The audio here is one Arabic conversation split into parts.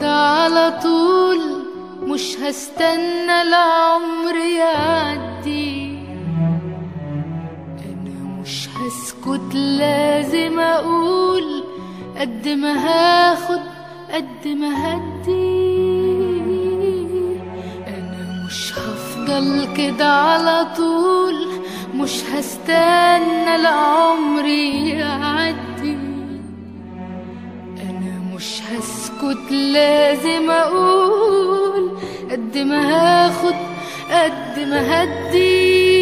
كده على طول، مش هستنى العمر يعدي. انا مش هسكت، لازم اقول قد ما هاخد قد ما هدي. انا مش هفضل كده على طول، مش هستنى العمر يعدي. انا مش هسكت، لازم اقول قد ما هاخد قد ما هدي.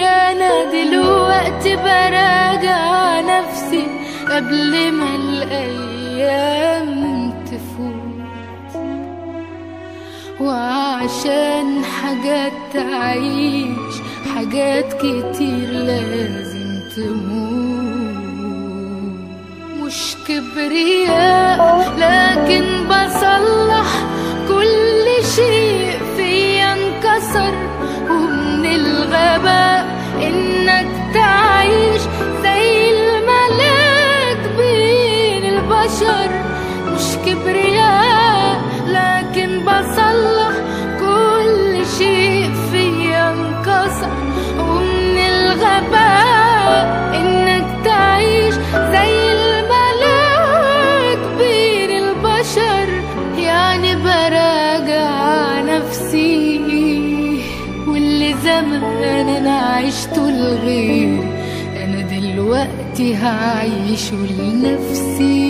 انا دلوقتي براجع نفسي قبل ما الايام تفوت، وعشان حاجات تعيش حاجات كتير لازم تموت. مش كبرياء لكن بصلح كل شيء فيا انكسر، ومن الغباء انك تعيش زي الملاك بين البشر. مش كبرياء لكن بصلح كل شيء فيا انكسر، ومن الغباء انك تعيش زي الملاك بين البشر. يعني براجع نفسي، واللي زمان انا عشته لغيري انا دلوقتي هعيشه لنفسي.